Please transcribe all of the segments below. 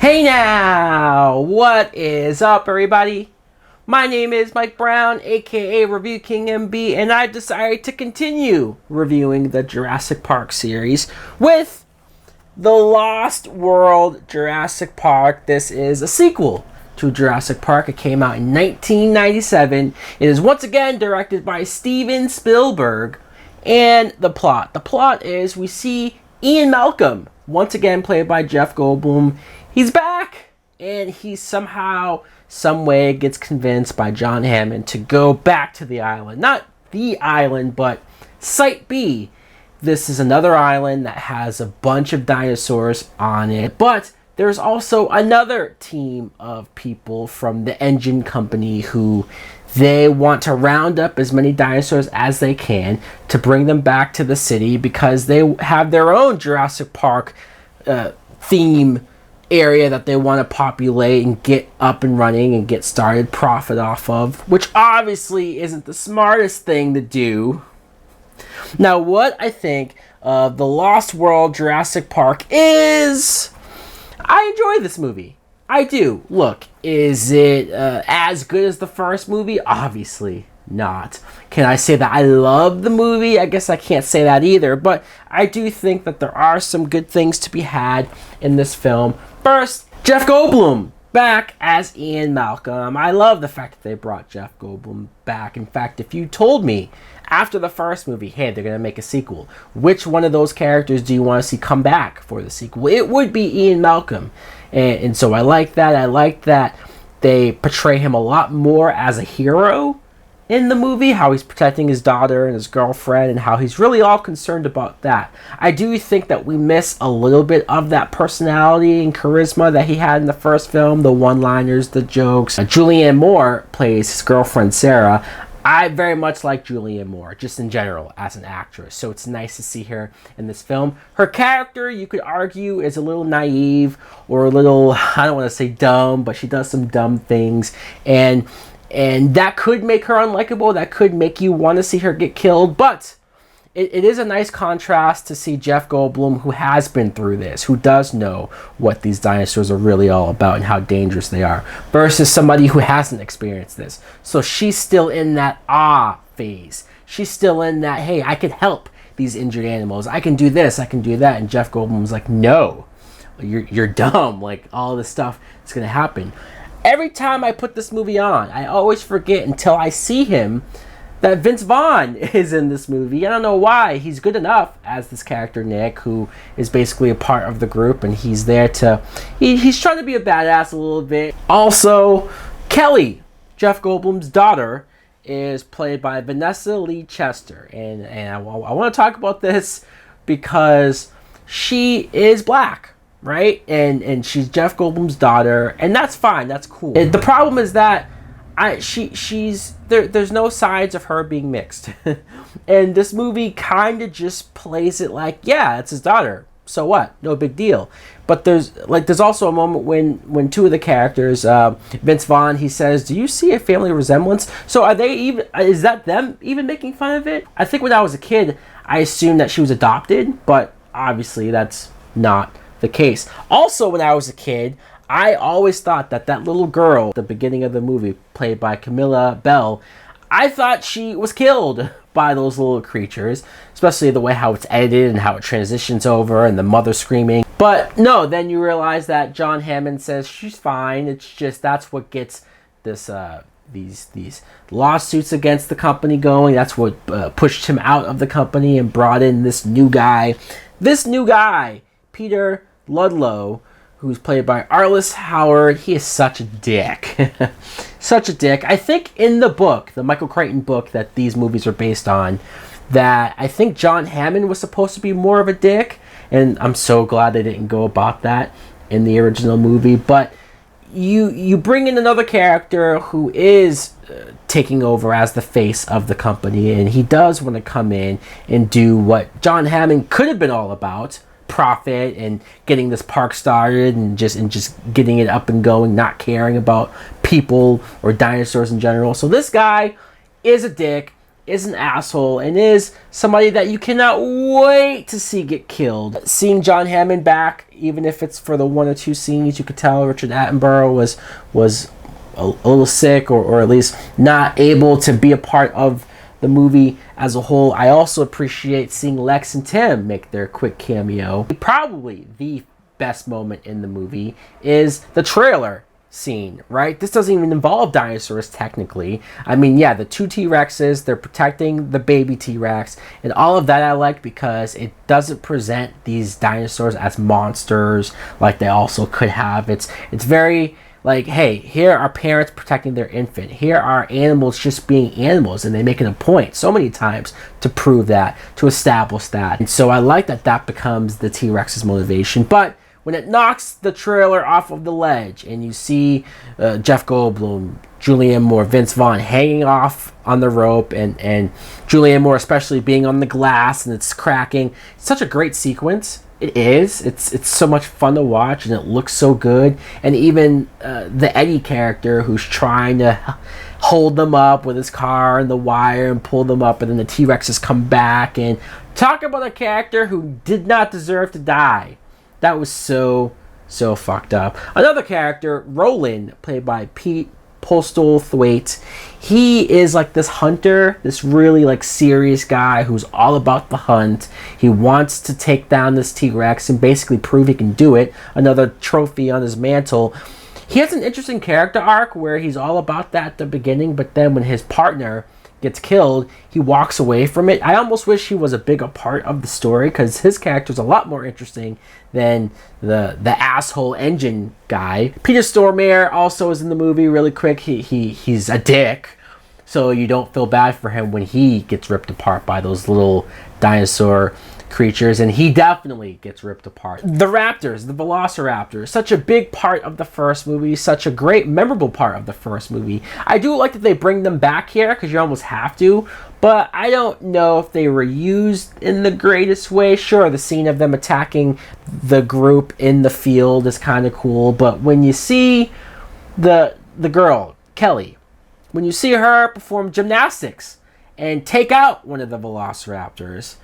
Hey now, what is up everybody? My name is Mike Brown, aka ReviewKingMB, and I've decided to continue reviewing the Jurassic Park series with The Lost World Jurassic Park. This is a sequel to Jurassic Park. It came out in 1997. It is once again directed by Steven Spielberg. And the plot is we see Ian Malcolm, once again played by Jeff Goldblum. He's back, and he somehow, some way gets convinced by John Hammond to go back to the island. Not the island, but Site B. This is another island that has a bunch of dinosaurs on it, but there's also another team of people from the engine company who they want to round up as many dinosaurs as they can to bring them back to the city because they have their own Jurassic Park theme area that they want to populate and get up and running and get started profit off of, which obviously isn't the smartest thing to do. Now, what I think of The Lost World Jurassic Park is I enjoy this movie. I do. Look, is it as good as the first movie? Obviously not. Can I say that I love the movie? I guess I can't say that either, but I do think that there are some good things to be had in this film. First, Jeff Goldblum back as Ian Malcolm. I love the fact that they brought Jeff Goldblum back. In fact, if you told me after the first movie, hey, they're going to make a sequel, which one of those characters do you want to see come back for the sequel? It would be Ian Malcolm. And so I like that. I like that they portray him a lot more as a hero in the movie, how he's protecting his daughter and his girlfriend and how he's really all concerned about that. I do think that we miss a little bit of that personality and charisma that he had in the first film, the one-liners, the jokes. Julianne Moore plays his girlfriend Sarah. I very much like Julianne Moore, just in general, as an actress. So it's nice to see her in this film. Her character, you could argue, is a little naive or a little, I don't want to say dumb, but she does some dumb things. And that could make her unlikable. That could make you want to see her get killed. But it is a nice contrast to see Jeff Goldblum, who has been through this, who does know what these dinosaurs are really all about and how dangerous they are, versus somebody who hasn't experienced this. So she's still in that phase. She's still in that, hey, I can help these injured animals. I can do this, I can do that. And Jeff Goldblum's like, no, you're dumb. Like, all this stuff is going to happen. Every time I put this movie on, I always forget until I see him that Vince Vaughn is in this movie. I don't know why. He's good enough as this character, Nick, who is basically a part of the group, and he's there to... He's trying to be a badass a little bit. Also, Kelly, Jeff Goldblum's daughter, is played by Vanessa Lee Chester. And I want to talk about this because she is black. Right? And she's Jeff Goldblum's daughter, and that's fine, that's cool. The problem is that there's no signs of her being mixed. And this movie kind of just plays it like, yeah, it's his daughter. So what? No big deal. But there's also a moment when two of the characters, Vince Vaughn, he says, "Do you see a family resemblance?" So is that them even making fun of it? I think when I was a kid, I assumed that she was adopted, but obviously that's not the case. Also, when I was a kid, I always thought that little girl at the beginning of the movie, played by Camilla Bell, I thought she was killed by those little creatures, especially the way how it's edited and how it transitions over and the mother screaming. But no, then you realize that John Hammond says she's fine. It's just that's what gets this these lawsuits against the company going. That's what pushed him out of the company and brought in this new guy, Peter Ludlow, who's played by Arliss Howard. He is such a dick. Such a dick. I think in the book, the Michael Crichton book that these movies are based on, that I think John Hammond was supposed to be more of a dick, and I'm so glad they didn't go about that in the original movie. But you bring in another character who is taking over as the face of the company, and he does want to come in and do what John Hammond could have been all about, profit and getting this park started and just getting it up and going, not caring about people or dinosaurs in general. So this guy is a dick, is an asshole and is somebody that you cannot wait to see get killed. Seeing John Hammond back, even if it's for the 1 or 2 scenes, you could tell Richard Attenborough was a little sick, or at least not able to be a part of the movie as a whole. I also appreciate seeing Lex and Tim make their quick cameo. Probably the best moment in the movie is the trailer scene, right? This doesn't even involve dinosaurs technically. I mean, yeah, the 2 T-Rexes, they're protecting the baby T-Rex, and all of that I like because it doesn't present these dinosaurs as monsters like they also could have. It's very like, hey, here are parents protecting their infant. Here are animals just being animals, and they make it a point so many times to prove that, to establish that. And so I like that that becomes the T-Rex's motivation. But when it knocks the trailer off of the ledge and you see Jeff Goldblum, Julianne Moore, Vince Vaughn hanging off on the rope, and Julianne Moore especially being on the glass and it's cracking, it's such a great sequence. It is. It's so much fun to watch, and it looks so good. And even the Eddie character who's trying to hold them up with his car and the wire and pull them up, and then the T-Rexes come back. And talk about a character who did not deserve to die. That was so fucked up. Another character, Roland, played by Pete Postlethwaite. He is like this hunter, this really like serious guy who's all about the hunt. He wants to take down this T-Rex and basically prove he can do it. Another trophy on his mantle. He has an interesting character arc where he's all about that at the beginning, but then when his partner gets killed, he walks away from it. I almost wish he was a bigger part of the story because his character is a lot more interesting than the asshole engine guy. Peter Stormare also is in the movie really quick. He's a dick, so you don't feel bad for him when he gets ripped apart by those little dinosaur creatures, and he definitely gets ripped apart. The raptors, the velociraptors, such a big part of the first movie, such a great memorable part of the first movie. I do like that they bring them back here because you almost have to, but I don't know if they were used in the greatest way. Sure, the scene of them attacking the group in the field is kind of cool, but when you see the girl, Kelly, when you see her perform gymnastics and take out one of the velociraptors,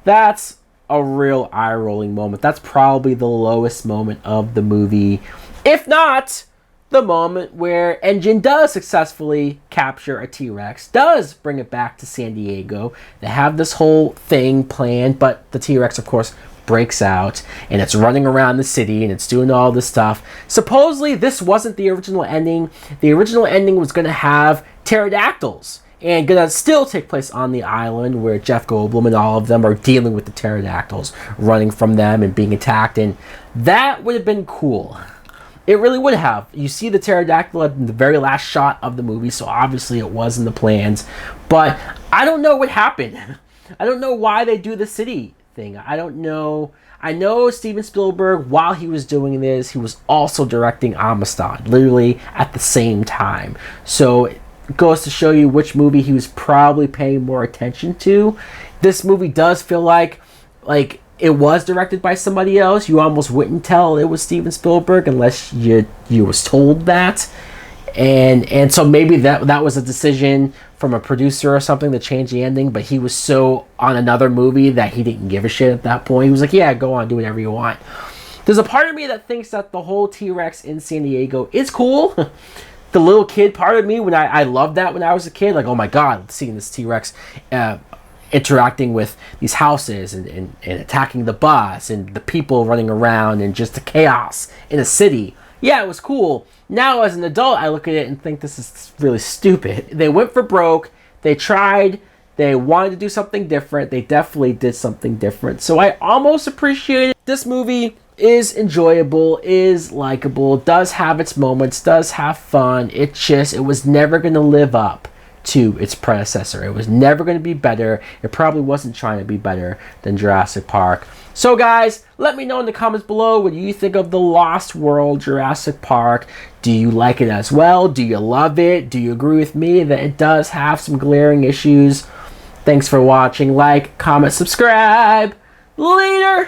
that's a real eye-rolling moment. That's probably the lowest moment of the movie, if not the moment where Engine does successfully capture a T-Rex, does bring it back to San Diego. They have this whole thing planned, but the T-Rex, of course, breaks out, and it's running around the city, and it's doing all this stuff. Supposedly, this wasn't the original ending. The original ending was going to have pterodactyls, and gonna still take place on the island where Jeff Goldblum and all of them are dealing with the pterodactyls, running from them and being attacked, and that would have been cool. It really would have. You see the pterodactyl in the very last shot of the movie, so obviously it was in the plans, but I don't know what happened. I don't know why they do the city thing. I don't know. I know Steven Spielberg, while he was doing this, he was also directing Amistad, literally at the same time. So goes to show you which movie he was probably paying more attention to. This movie does feel like it was directed by somebody else. You almost wouldn't tell it was Steven Spielberg unless you was told that. And so maybe that was a decision from a producer or something to change the ending, but he was so on another movie that he didn't give a shit at that point. He was like, yeah, go on, do whatever you want. There's a part of me that thinks that the whole T-Rex in San Diego is cool. The little kid part of me, when I loved that when I was a kid, like, oh my god, seeing this T-Rex interacting with these houses and attacking the bus and the people running around and just the chaos in a city. Yeah, it was cool. Now as an adult, I look at it and think this is really stupid. They went for broke. They tried. They wanted to do something different. They definitely did something different. So I almost appreciate it. This movie is enjoyable, is likable, does have its moments, does have fun. It was never going to live up to its predecessor. It was never going to be better. It probably wasn't trying to be better than Jurassic Park. So guys, let me know in the comments below what you think of the Lost World Jurassic Park. Do you like it as well? Do you love it? Do you agree with me that it does have some glaring issues? Thanks for watching. Like, comment, subscribe. Later!